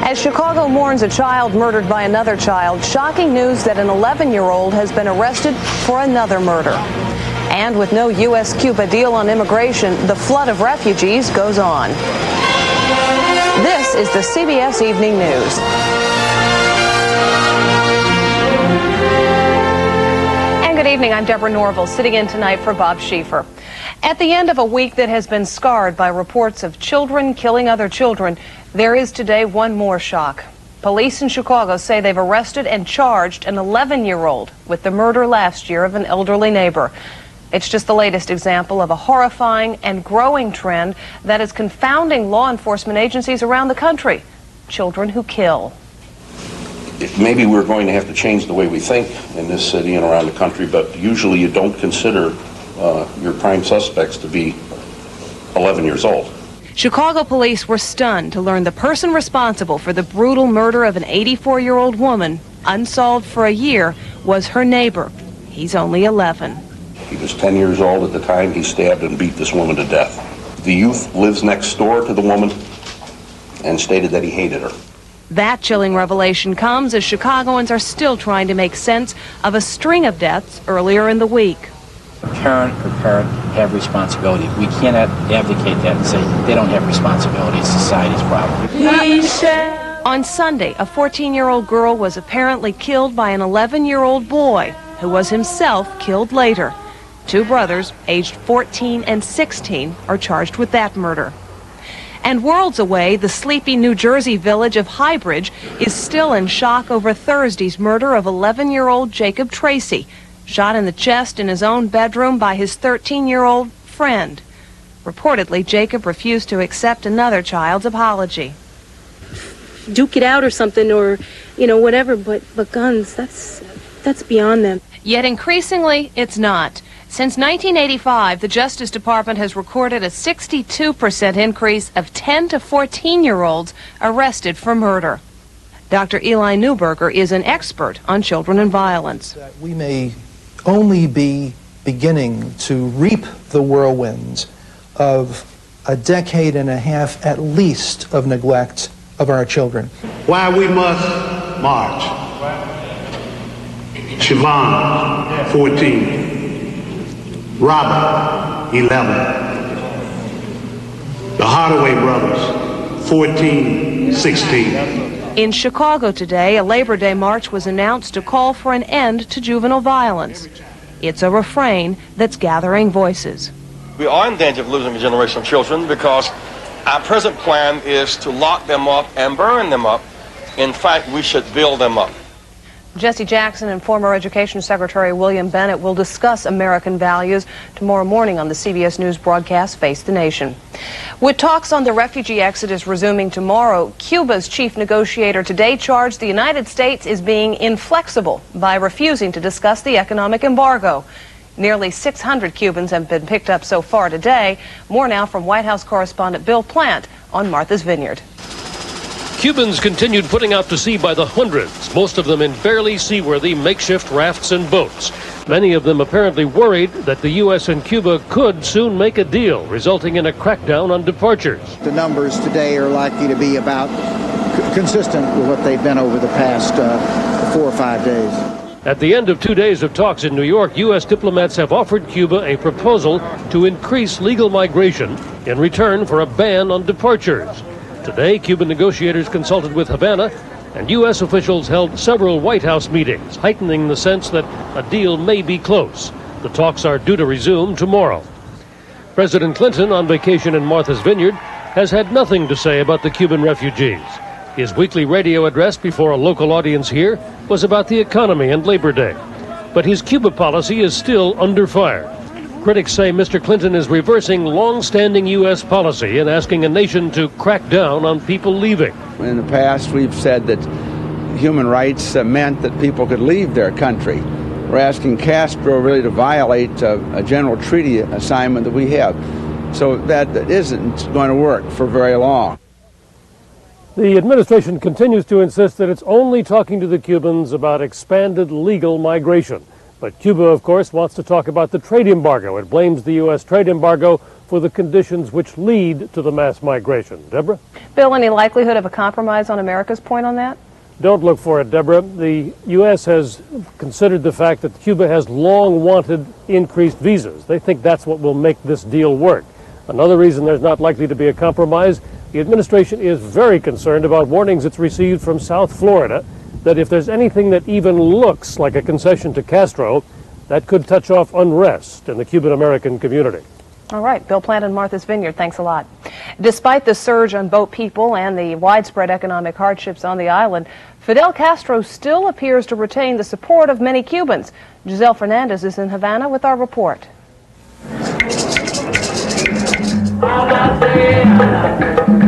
As Chicago mourns a child murdered by another child, shocking news that an 11-year-old has been arrested for another murder. And with no U.S.-Cuba deal on immigration, the flood of refugees goes on. This is the CBS Evening News. And good evening, I'm Deborah Norville, sitting in tonight for Bob Schieffer. At the end of a week that has been scarred by reports of children killing other children, there is today one more shock. Police in Chicago say they've arrested and charged an 11-year-old with the murder last year of an elderly neighbor. It's just the latest example of a horrifying and growing trend that is confounding law enforcement agencies around the country. Children who kill. Maybe we're going to have to change the way we think in this city and around the country, but usually you don't consider your prime suspects to be 11 years old. Chicago police were stunned to learn the person responsible for the brutal murder of an 84-year-old woman, unsolved for a year, was her neighbor. He's only 11. He was 10 years old at the time he stabbed and beat this woman to death. The youth lives next door to the woman and stated that he hated her. That chilling revelation comes as Chicagoans are still trying to make sense of a string of deaths earlier in the week. Parent or parent have responsibility. We cannot advocate that and say they don't have responsibility. It's society's problem. On Sunday, a 14-year-old girl was apparently killed by an 11-year-old boy who was himself killed later. Two brothers, aged 14 and 16, are charged with that murder. And worlds away, the sleepy New Jersey village of Highbridge is still in shock over Thursday's murder of 11-year-old Jacob Tracy, shot in the chest in his own bedroom by his 13-year-old friend. Reportedly, Jacob refused to accept another child's apology. Duke it out or something, or, whatever, but guns, that's beyond them. Yet increasingly, it's not. Since 1985, the Justice Department has recorded a 62% increase of 10 to 14-year-olds arrested for murder. Dr. Eli Newberger is an expert on children and violence. We may only be beginning to reap the whirlwinds of a decade and a half at least of neglect of our children. Why we must march. Siobhan, 14. Robert, 11. The Hardaway brothers, 14, 16. In Chicago today, a Labor Day march was announced to call for an end to juvenile violence. It's a refrain that's gathering voices. We are in danger of losing a generation of children because our present plan is to lock them up and burn them up. In fact, we should build them up. Jesse Jackson and former Education Secretary William Bennett will discuss American values tomorrow morning on the CBS News broadcast Face the Nation. With talks on the refugee exodus resuming tomorrow, Cuba's chief negotiator today charged the United States is being inflexible by refusing to discuss the economic embargo. Nearly 600 Cubans have been picked up so far today. More now from White House correspondent Bill Plant on Martha's Vineyard. Cubans continued putting out to sea by the hundreds, most of them in barely seaworthy makeshift rafts and boats. Many of them apparently worried that the U.S. and Cuba could soon make a deal, resulting in a crackdown on departures. The numbers today are likely to be about consistent with what they've been over the past 4 or 5 days. At the end of 2 days of talks in New York, U.S. diplomats have offered Cuba a proposal to increase legal migration in return for a ban on departures. Today, Cuban negotiators consulted with Havana, and U.S. officials held several White House meetings, heightening the sense that a deal may be close. The talks are due to resume tomorrow. President Clinton, on vacation in Martha's Vineyard, has had nothing to say about the Cuban refugees. His weekly radio address before a local audience here was about the economy and Labor Day. But his Cuba policy is still under fire. Critics say Mr. Clinton is reversing long-standing U.S. policy and asking a nation to crack down on people leaving. In the past, we've said that human rights meant that people could leave their country. We're asking Castro really to violate a general treaty assignment that we have. So that isn't going to work for very long. The administration continues to insist that it's only talking to the Cubans about expanded legal migration. But Cuba, of course, wants to talk about the trade embargo. It blames the U.S. trade embargo for the conditions which lead to the mass migration. Deborah? Bill, any likelihood of a compromise on America's point on that? Don't look for it, Deborah. The U.S. has considered the fact that Cuba has long wanted increased visas. They think that's what will make this deal work. Another reason there's not likely to be a compromise, the administration is very concerned about warnings it's received from South Florida that if there's anything that even looks like a concession to Castro, that could touch off unrest in the Cuban-American community. All right, Bill Plant in Martha's Vineyard, thanks a lot. Despite the surge on boat people and the widespread economic hardships on the island, Fidel Castro still appears to retain the support of many Cubans. Giselle Fernandez is in Havana with our report.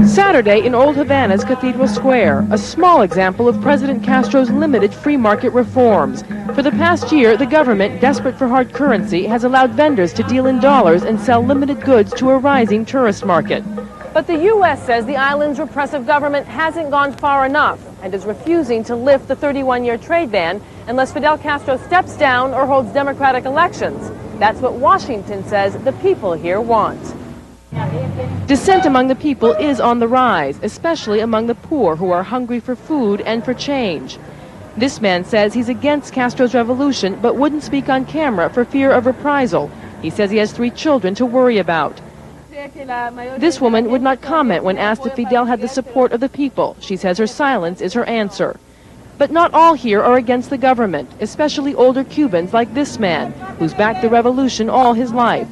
Saturday in Old Havana's Cathedral Square, a small example of President Castro's limited free market reforms. For the past year, the government, desperate for hard currency, has allowed vendors to deal in dollars and sell limited goods to a rising tourist market. But the U.S. says the island's repressive government hasn't gone far enough and is refusing to lift the 31-year trade ban unless Fidel Castro steps down or holds democratic elections. That's what Washington says the people here want. Dissent among the people is on the rise, especially among the poor who are hungry for food and for change. This man says he's against Castro's revolution but wouldn't speak on camera for fear of reprisal. He says he has 3 children to worry about. This woman would not comment when asked if Fidel had the support of the people. She says her silence is her answer. But not all here are against the government, especially older Cubans like this man, who's backed the revolution all his life.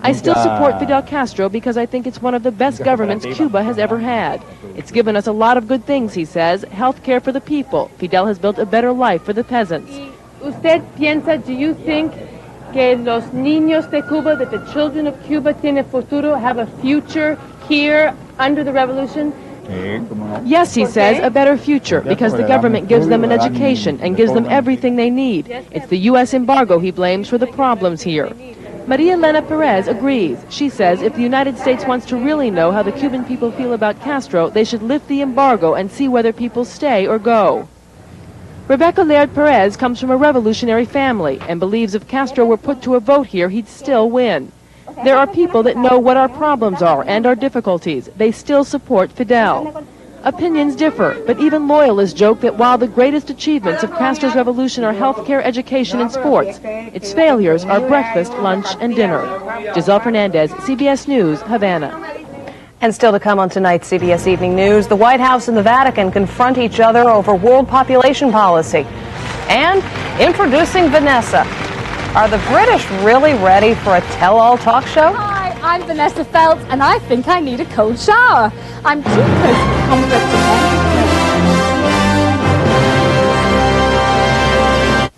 I still support Fidel Castro because I think it's one of the best governments Cuba has ever had. It's given us a lot of good things, he says, health care for the people. Fidel has built a better life for the peasants. Do you think que los niños de Cuba, that the children of Cuba tienen futuro, have a future here under the revolution? Yes, he says, a better future, because the government gives them an education and gives them everything they need. It's the U.S. embargo he blames for the problems here. Maria Elena Perez agrees. She says if the United States wants to really know how the Cuban people feel about Castro, they should lift the embargo and see whether people stay or go. Rebecca Laird Perez comes from a revolutionary family and believes if Castro were put to a vote here, he'd still win. There are people that know what our problems are and our difficulties. They still support Fidel. Opinions differ, but even loyalists joke that while the greatest achievements of Castro's revolution are health care, education, and sports, its failures are breakfast, lunch, and dinner. Giselle Fernandez, CBS News, Havana. And still to come on tonight's CBS Evening News, the White House and the Vatican confront each other over world population policy. And introducing Vanessa. Are the British really ready for a tell-all talk show? Hi, I'm Vanessa Feltz, and I think I need a cold shower. I'm too close to comfort today.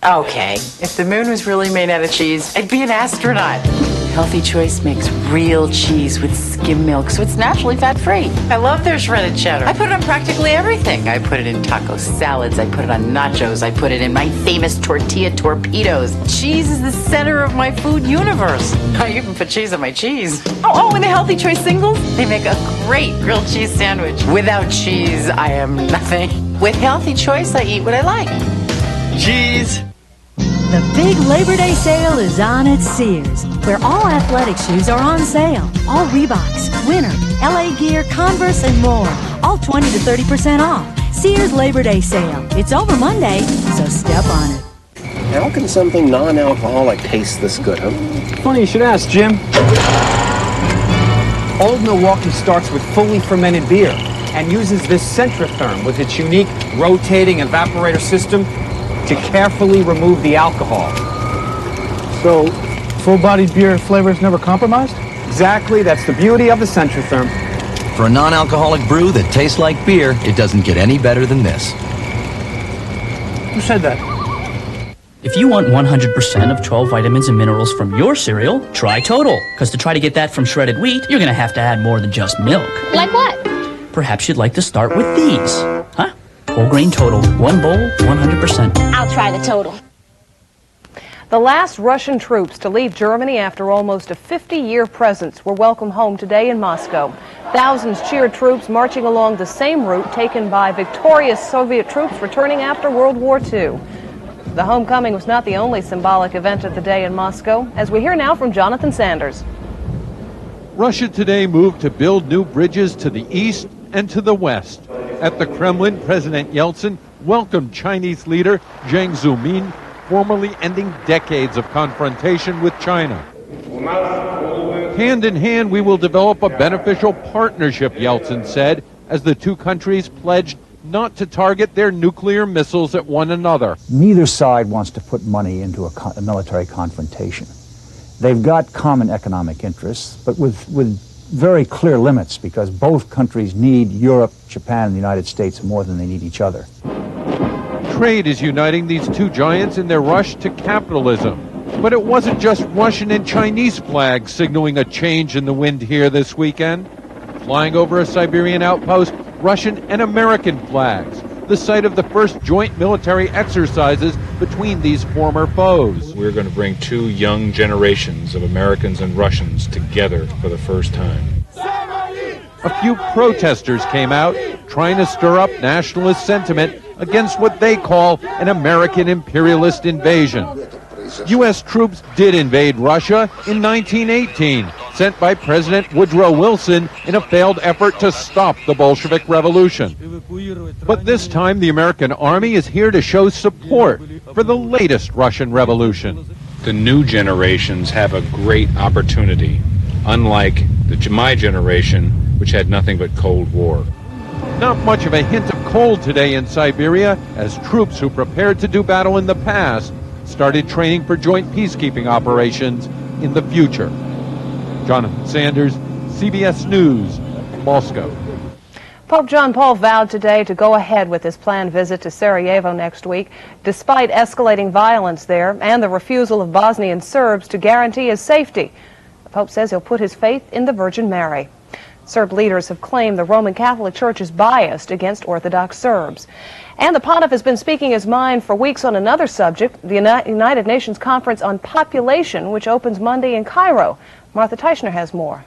Okay, if the moon was really made out of cheese, I'd be an astronaut. Healthy Choice makes real cheese with skim milk, so it's naturally fat-free. I love their shredded cheddar. I put it on practically everything. I put it in taco salads. I put it on nachos. I put it in my famous tortilla torpedoes. Cheese is the center of my food universe. I even put cheese on my cheese. Oh, and the Healthy Choice singles, they make a great grilled cheese sandwich. Without cheese, I am nothing. With Healthy Choice, I eat what I like. Cheese. The big Labor Day sale is on at Sears, where all athletic shoes are on sale. All Reeboks, Winter, LA Gear, Converse, and more. All 20 to 30% off. Sears Labor Day sale. It's over Monday, so step on it. How can something non-alcoholic taste this good, huh? Funny you should ask, Jim. Old Milwaukee starts with fully fermented beer and uses this Centrotherm with its unique rotating evaporator system to carefully remove the alcohol. So, full-bodied beer flavors never compromised? Exactly, that's the beauty of the Centrotherm. For a non-alcoholic brew that tastes like beer, it doesn't get any better than this. Who said that? If you want 100% of 12 vitamins and minerals from your cereal, try Total. Because to try to get that from shredded wheat, you're going to have to add more than just milk. Like what? Perhaps you'd like to start with these. Huh? Whole grain Total. One bowl, 100%. I'll try the Total. The last Russian troops to leave Germany after almost a 50-year presence were welcomed home today in Moscow. Thousands cheered troops marching along the same route taken by victorious Soviet troops returning after World War II. The homecoming was not the only symbolic event of the day in Moscow, as we hear now from Jonathan Sanders. Russia today moved to build new bridges to the east and to the west. At the Kremlin, President Yeltsin welcomed Chinese leader Jiang Zemin, formally ending decades of confrontation with China. Hand in hand, we will develop a beneficial partnership, Yeltsin said, as the two countries pledged not to target their nuclear missiles at one another. Neither side wants to put money into a military confrontation. They've got common economic interests, but with very clear limits, because both countries need Europe, Japan, and the United States more than they need each other. Trade is uniting these two giants in their rush to capitalism. But it wasn't just Russian and Chinese flags signaling a change in the wind here this weekend. Flying over a Siberian outpost, Russian and American flags, the site of the first joint military exercises between these former foes. We're going to bring two young generations of Americans and Russians together for the first time. A few protesters came out trying to stir up nationalist sentiment against what they call an American imperialist invasion. U.S. troops did invade Russia in 1918, sent by President Woodrow Wilson in a failed effort to stop the Bolshevik Revolution. But this time, the American Army is here to show support for the latest Russian Revolution. The new generations have a great opportunity, unlike my generation, which had nothing but Cold War. Not much of a hint of cold today in Siberia, as troops who prepared to do battle in the past started training for joint peacekeeping operations in the future. Jonathan Sanders, CBS News, Moscow. Pope John Paul vowed today to go ahead with his planned visit to Sarajevo next week, despite escalating violence there and the refusal of Bosnian Serbs to guarantee his safety. The Pope says he'll put his faith in the Virgin Mary. Serb leaders have claimed the Roman Catholic Church is biased against Orthodox Serbs. And the Pontiff has been speaking his mind for weeks on another subject, the United Nations Conference on Population, which opens Monday in Cairo. Martha Teichner has more.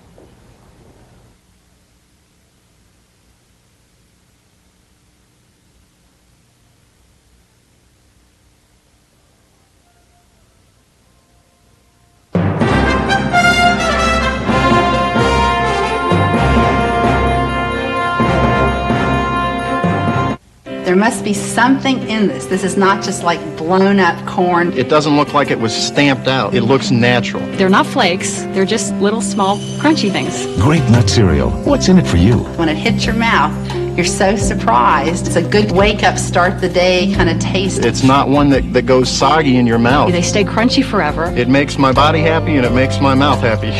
There must be something in this. This is not just like blown up corn. It doesn't look like it was stamped out. It looks natural. They're not flakes. They're just little small crunchy things. Grape nut cereal. What's in it for you? When it hits your mouth, you're so surprised. It's a good wake up, start the day kind of taste. It's not one that goes soggy in your mouth. They stay crunchy forever. It makes my body happy and it makes my mouth happy.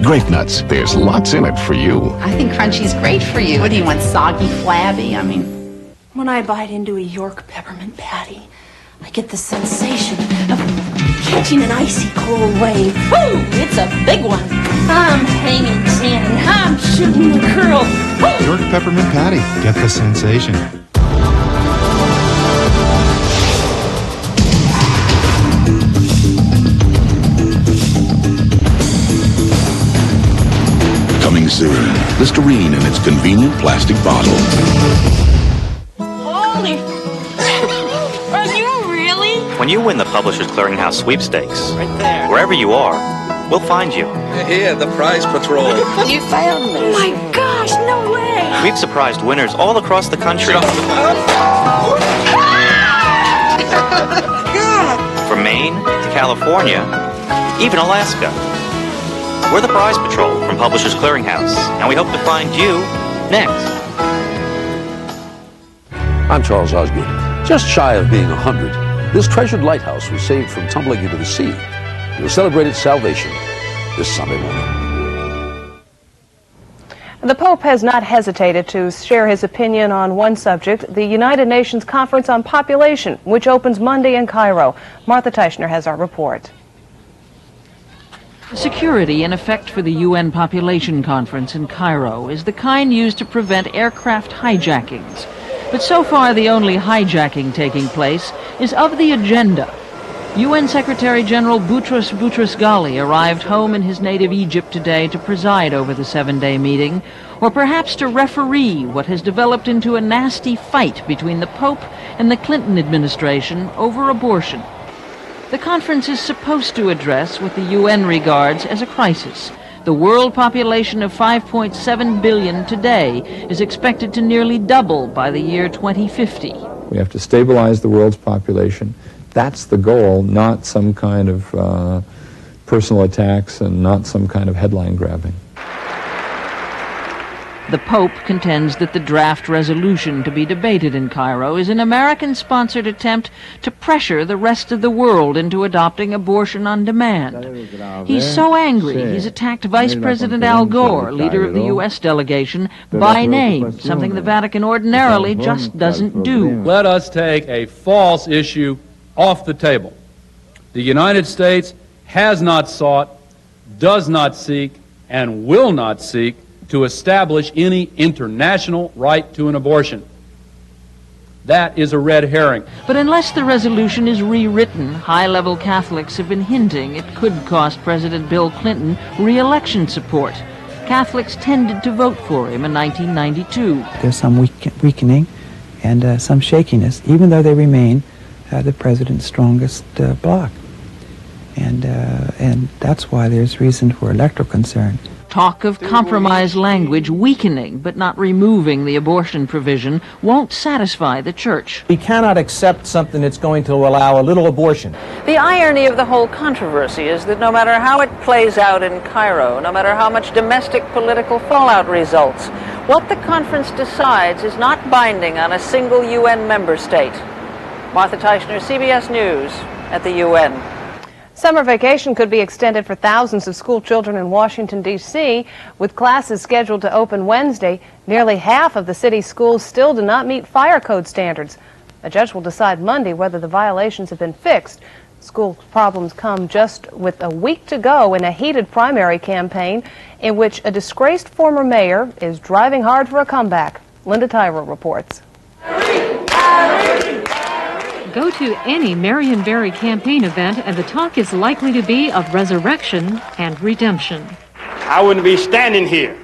Grape nuts. There's lots in it for you. I think crunchy's great for you. What do you want, soggy, flabby? I mean, when I bite into a York peppermint patty, I get the sensation of catching an icy cold wave. Woo! It's a big one. I'm hanging 10. I'm shooting the curl. Woo! York peppermint patty. Get the sensation. Coming soon. Listerine in its convenient plastic bottle. Holy... Are you really? When you win the Publishers Clearinghouse sweepstakes, Right there. wherever you are, we'll find you. Here, the prize patrol. You found me. Oh my gosh, no way. We've surprised winners all across the country. From Maine to California, even Alaska. We're the Prize Patrol from Publishers Clearinghouse, and we hope to find you next. I'm Charles Osgood. Just shy of being 100, this treasured lighthouse was saved from tumbling into the sea. We'll celebrate its salvation this Sunday morning. The Pope has not hesitated to share his opinion on one subject, the United Nations Conference on Population, which opens Monday in Cairo. Martha Teichner has our report. Security in effect for the UN Population Conference in Cairo is the kind used to prevent aircraft hijackings. But so far, the only hijacking taking place is of the agenda. UN Secretary General Boutros Boutros-Ghali arrived home in his native Egypt today to preside over the 7-day meeting, or perhaps to referee what has developed into a nasty fight between the Pope and the Clinton administration over abortion. The conference is supposed to address what the UN regards as a crisis. The world population of 5.7 billion today is expected to nearly double by the year 2050. We have to stabilize the world's population. That's the goal, not some kind of personal attacks and not some kind of headline grabbing. The Pope contends that the draft resolution to be debated in Cairo is an American-sponsored attempt to pressure the rest of the world into adopting abortion on demand. He's so angry, he's attacked Vice President Al Gore, leader of the U.S. delegation, by name, something the Vatican ordinarily just doesn't do. Let us take a false issue off the table. The United States has not sought, does not seek, and will not seek to establish any international right to an abortion. That is a red herring. But unless the resolution is rewritten, high-level Catholics have been hinting it could cost President Bill Clinton re-election support. Catholics tended to vote for him in 1992. There's some weakening and some shakiness, even though they remain the president's strongest bloc. And that's why there's reason for electoral concern. Talk of compromise language weakening but not removing the abortion provision won't satisfy the church. We cannot accept something that's going to allow a little abortion. The irony of the whole controversy is that no matter how it plays out in Cairo, no matter how much domestic political fallout results, what the conference decides is not binding on a single UN member state. Martha Teichner, CBS News at the UN. Summer vacation could be extended for thousands of school children in Washington, D.C. With classes scheduled to open Wednesday, nearly half of the city's schools still do not meet fire code standards. A judge will decide Monday whether the violations have been fixed. School problems come just with a week to go in a heated primary campaign in which a disgraced former mayor is driving hard for a comeback. Linda Tyra reports. Go to any Marion Barry campaign event and the talk is likely to be of resurrection and redemption. I wouldn't be standing here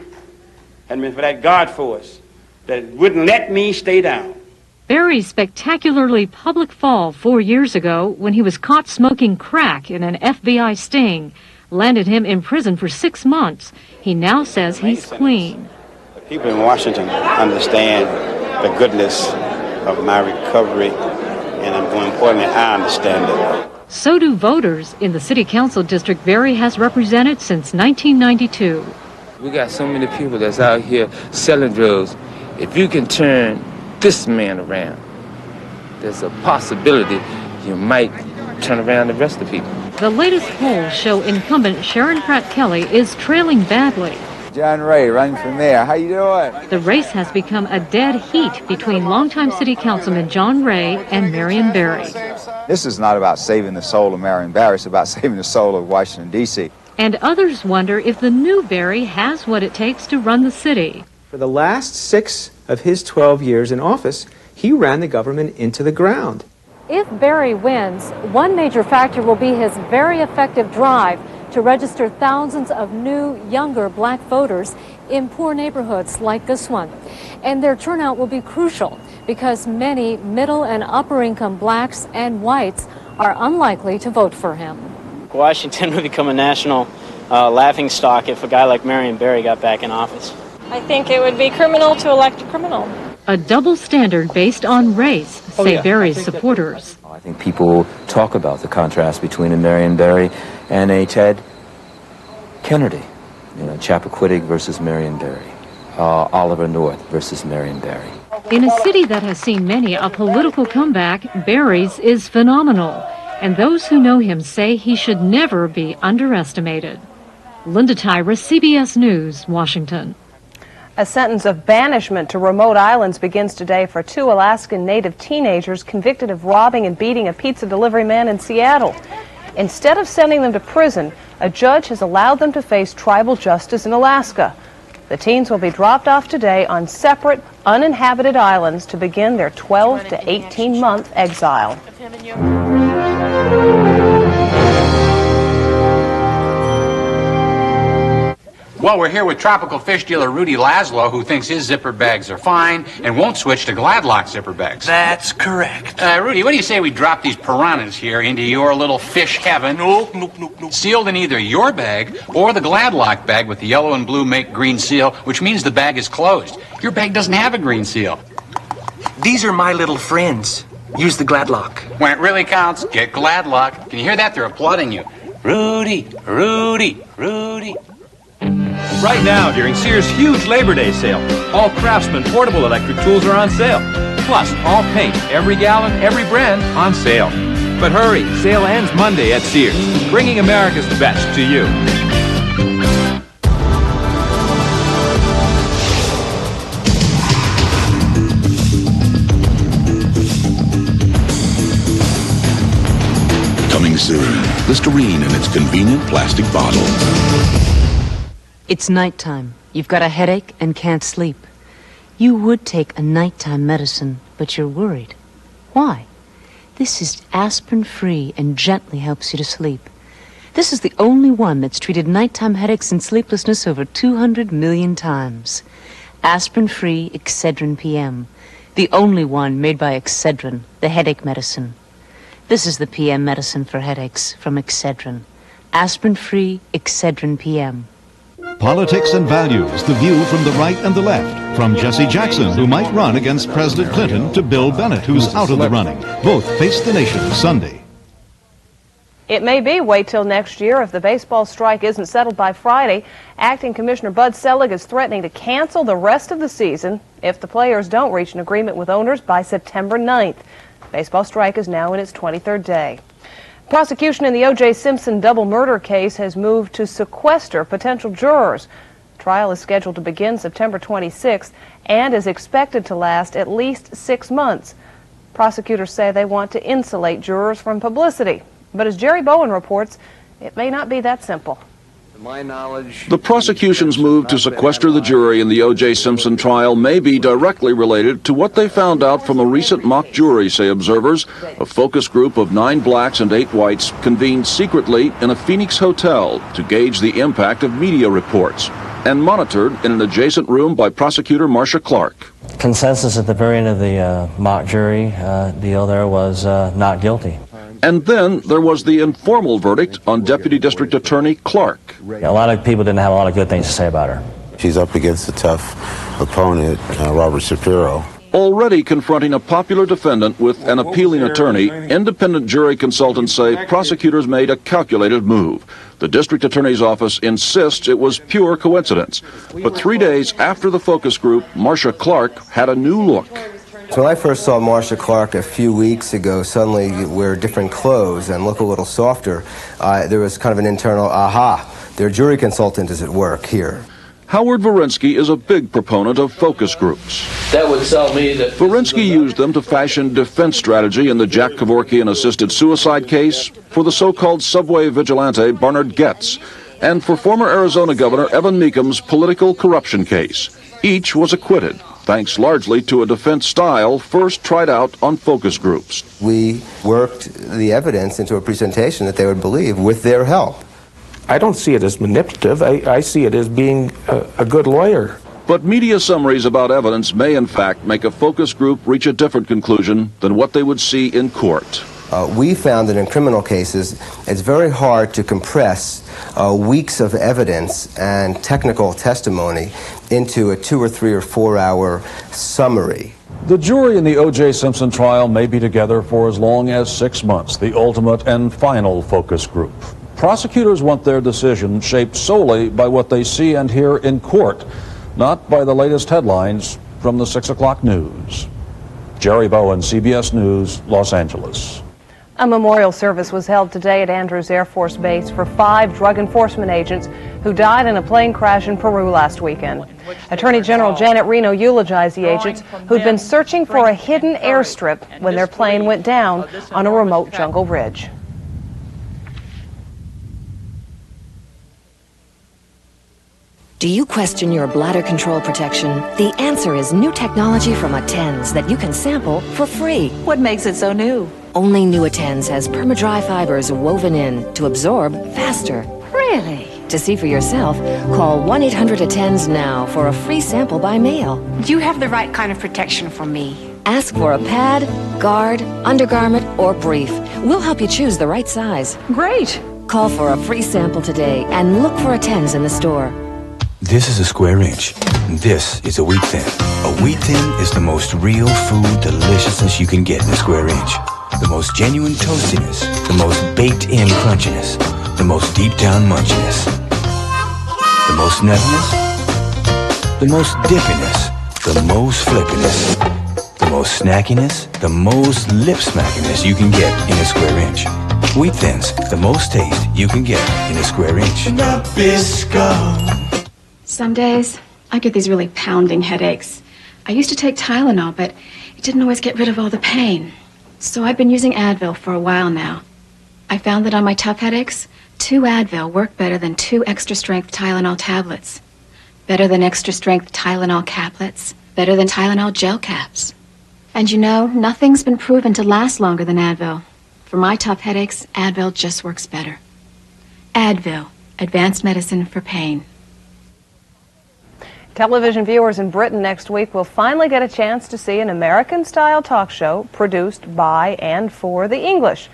hadn't been for that God force that wouldn't let me stay down. Barry's spectacularly public fall 4 years ago when he was caught smoking crack in an FBI sting landed him in prison for 6 months. He now says he's clean. People in Washington understand the goodness of my recovery. And more importantly, I understand it. So do voters in the city council district Barry has represented since 1992. We got so many people that's out here selling drugs. If you can turn this man around, there's a possibility you might turn around the rest of the people. The latest polls show incumbent Sharon Pratt Kelly is trailing badly. John Ray running for mayor. How you doing? The race has become a dead heat between longtime city councilman John Ray and Marion Barry. This is not about saving the soul of Marion Barry. It's about saving the soul of Washington, D.C. And others wonder if the new Barry has what it takes to run the city. For the last 6 of his 12 years in office, he ran the government into the ground. If Barry wins, one major factor will be his very effective drive to register thousands of new, younger black voters in poor neighborhoods like this one. And their turnout will be crucial because many middle and upper income blacks and whites are unlikely to vote for him. Washington would become a national laughingstock if a guy like Marion Barry got back in office. I think it would be criminal to elect a criminal. A double standard based on race, say Barry's supporters. I think people talk about the contrast between a Marion Barry and a Ted Kennedy. You know, Chappaquiddick versus Marion Barry. Oliver North versus Marion Barry. In a city that has seen many a political comeback, Barry's is phenomenal. And those who know him say he should never be underestimated. Linda Tyra, CBS News, Washington. A sentence of banishment to remote islands begins today for 2 Alaskan native teenagers convicted of robbing and beating a pizza delivery man in Seattle. Instead of sending them to prison, a judge has allowed them to face tribal justice in Alaska. The teens will be dropped off today on separate, uninhabited islands to begin their 12 to 18-month exile. Well, we're here with tropical fish dealer Rudy Laszlo, who thinks his zipper bags are fine and won't switch to Gladlock zipper bags. That's correct. Rudy, what do you say we drop these piranhas here into your little fish heaven? Nope. Sealed in either your bag or the Gladlock bag with the yellow and blue make green seal, which means the bag is closed. Your bag doesn't have a green seal. These are my little friends. Use the Gladlock. When it really counts, get Gladlock. Can you hear that? They're applauding you. Rudy, Rudy, Rudy. Right now, during Sears' huge Labor Day sale, all Craftsman portable electric tools are on sale. Plus, all paint, every gallon, every brand, on sale. But hurry, sale ends Monday at Sears, bringing America's best to you. Coming soon, Listerine in its convenient plastic bottle. It's nighttime. You've got a headache and can't sleep. You would take a nighttime medicine, but you're worried. Why? This is aspirin-free and gently helps you to sleep. This is the only one that's treated nighttime headaches and sleeplessness over 200 million times. Aspirin-free Excedrin PM. The only one made by Excedrin, the headache medicine. This is the PM medicine for headaches from Excedrin. Aspirin-free Excedrin PM. Politics and Values, the view from the right and the left. From Jesse Jackson, who might run against President Clinton, to Bill Bennett, who's out of the running. Both face the nation Sunday. It may be wait till next year if the baseball strike isn't settled by Friday. Acting Commissioner Bud Selig is threatening to cancel the rest of the season if the players don't reach an agreement with owners by September 9th. Baseball strike is now in its 23rd day. Prosecution in the O.J. Simpson double murder case has moved to sequester potential jurors. Trial is scheduled to begin September 26th and is expected to last at least 6 months. Prosecutors say they want to insulate jurors from publicity. But as Jerry Bowen reports, it may not be that simple. The prosecution's move to sequester the jury in the O.J. Simpson trial may be directly related to what they found out from a recent mock jury, say observers. A focus group of 9 blacks and 8 whites convened secretly in a Phoenix hotel to gauge the impact of media reports and monitored in an adjacent room by prosecutor Marcia Clark. Consensus at the very end of the mock jury deal there was not guilty. And then there was the informal verdict on Deputy District Attorney Clark. A lot of people didn't have a lot of good things to say about her. She's up against a tough opponent, Robert Shapiro. Already confronting a popular defendant with an appealing attorney, independent jury consultants say prosecutors made a calculated move. The district attorney's office insists it was pure coincidence. But 3 days after the focus group, Marcia Clark had a new look. So when I first saw Marcia Clark a few weeks ago suddenly wear different clothes and look a little softer, there was kind of an internal, aha, their jury consultant is at work here. Howard Varinsky is a big proponent of focus groups. That would tell me that Varinsky used them to fashion defense strategy in the Jack Kevorkian assisted suicide case, for the so-called subway vigilante Barnard Getz, and for former Arizona Governor Evan Meekham's political corruption case. Each was acquitted, thanks largely to a defense style first tried out on focus groups. We worked the evidence into a presentation that they would believe with their help. I don't see it as manipulative. I see it as being a good lawyer. But media summaries about evidence may in fact make a focus group reach a different conclusion than what they would see in court. We found that in criminal cases, it's very hard to compress weeks of evidence and technical testimony into a 2 or 3 or 4 hour summary. The jury in the O.J. Simpson trial may be together for as long as 6 months, the ultimate and final focus group. Prosecutors want their decision shaped solely by what they see and hear in court, not by the latest headlines from the 6 o'clock news. Jerry Bowen, CBS News, Los Angeles. A memorial service was held today at Andrews Air Force Base for 5 drug enforcement agents who died in a plane crash in Peru last weekend. Attorney General Janet Reno eulogized the agents who'd been searching for a hidden airstrip when their plane went down on a remote jungle ridge. Do you question your bladder control protection? The answer is new technology from Attens that you can sample for free. What makes it so new? Only new Attens has perma-dry fibers woven in to absorb faster. Really? To see for yourself, call 1-800-ATTENDS now for a free sample by mail. Do you have the right kind of protection for me? Ask for a pad, guard, undergarment, or brief. We'll help you choose the right size. Great. Call for a free sample today and look for ATTENDS in the store. This is a square inch. This is a wheat thin. A wheat thin is the most real food deliciousness you can get in a square inch. The most genuine toastiness, the most baked-in crunchiness, the most deep-down munchiness, the most nuttiness, the most dippiness, the most flippiness, the most snackiness, the most lip-smackiness you can get in a square inch. Wheat Thins, the most taste you can get in a square inch. Nabisco. Some days, I get these really pounding headaches. I used to take Tylenol, but it didn't always get rid of all the pain. So I've been using Advil for a while now. I found that on my tough headaches, 2 Advil work better than 2 extra-strength Tylenol tablets. Better than extra-strength Tylenol caplets. Better than Tylenol gel caps. And you know, nothing's been proven to last longer than Advil. For my tough headaches, Advil just works better. Advil, advanced medicine for pain. Television viewers in Britain next week will finally get a chance to see an American-style talk show produced by and for the English.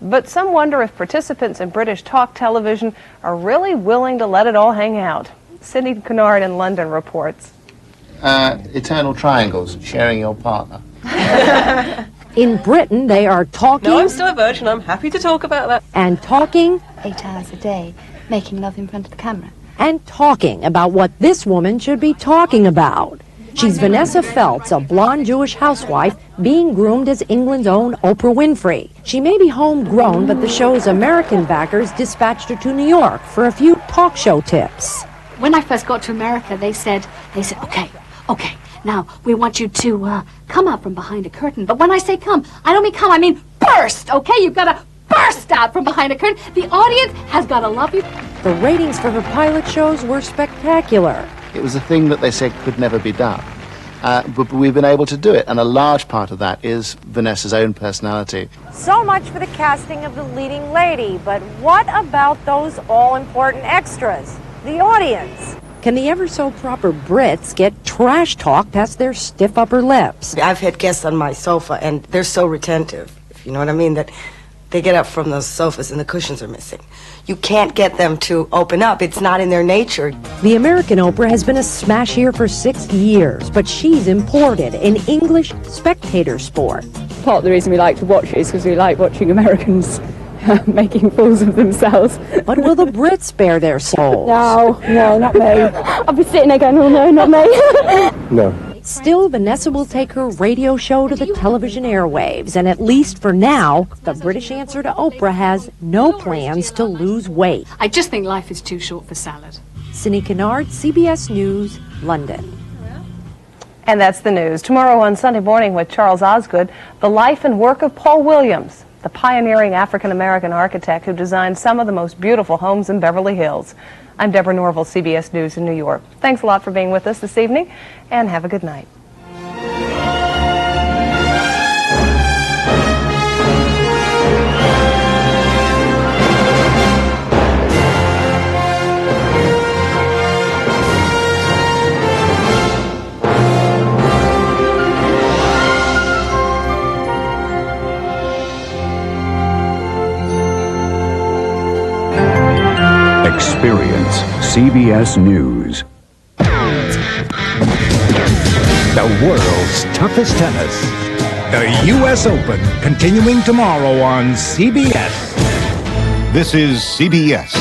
But some wonder if participants in British talk television are really willing to let it all hang out. Sidney Kennard in London reports. Eternal triangles, sharing your partner. In Britain, they are talking... No, I'm still a virgin. I'm happy to talk about that. And talking... 8 hours a day, making love in front of the camera. And talking about what this woman should be talking about. She's Vanessa Feltz, a blonde Jewish housewife being groomed as England's own Oprah Winfrey. She may be homegrown, but the show's American backers dispatched her to New York for a few talk show tips. When I first got to America, they said, okay, now we want you to come out from behind a curtain. But when I say come, I don't mean come, I mean burst, okay? You've got to burst out from behind a curtain. The audience has got to love you. The ratings for her pilot shows were spectacular. It was a thing that they said could never be done. But we've been able to do it, and a large part of that is Vanessa's own personality. So much for the casting of the leading lady, but what about those all-important extras? The audience. Can the ever-so-proper Brits get trash talk past their stiff upper lips? I've had guests on my sofa, and they're so retentive, if you know what I mean, that they get up from those sofas and the cushions are missing. You can't get them to open up. It's not in their nature. The American Oprah has been a smash here for 6 years, but she's imported an English spectator sport. Part of the reason we like to watch it is because we like watching Americans making fools of themselves. But will the Brits bare their souls? No, not me. I'll be sitting there going, oh no, not me. No. Still, Vanessa will take her radio show to the television airwaves, and at least for now, the British answer to Oprah has no plans to lose weight. I just think life is too short for salad. Sidney Kennard, CBS News, London. And that's the news. Tomorrow on Sunday Morning with Charles Osgood, the life and work of Paul Williams, the pioneering African-American architect who designed some of the most beautiful homes in Beverly Hills. I'm Deborah Norville, CBS News in New York. Thanks a lot for being with us this evening, and have a good night. Experience CBS News. The world's toughest tennis. The U.S. Open, continuing tomorrow on CBS. This is CBS.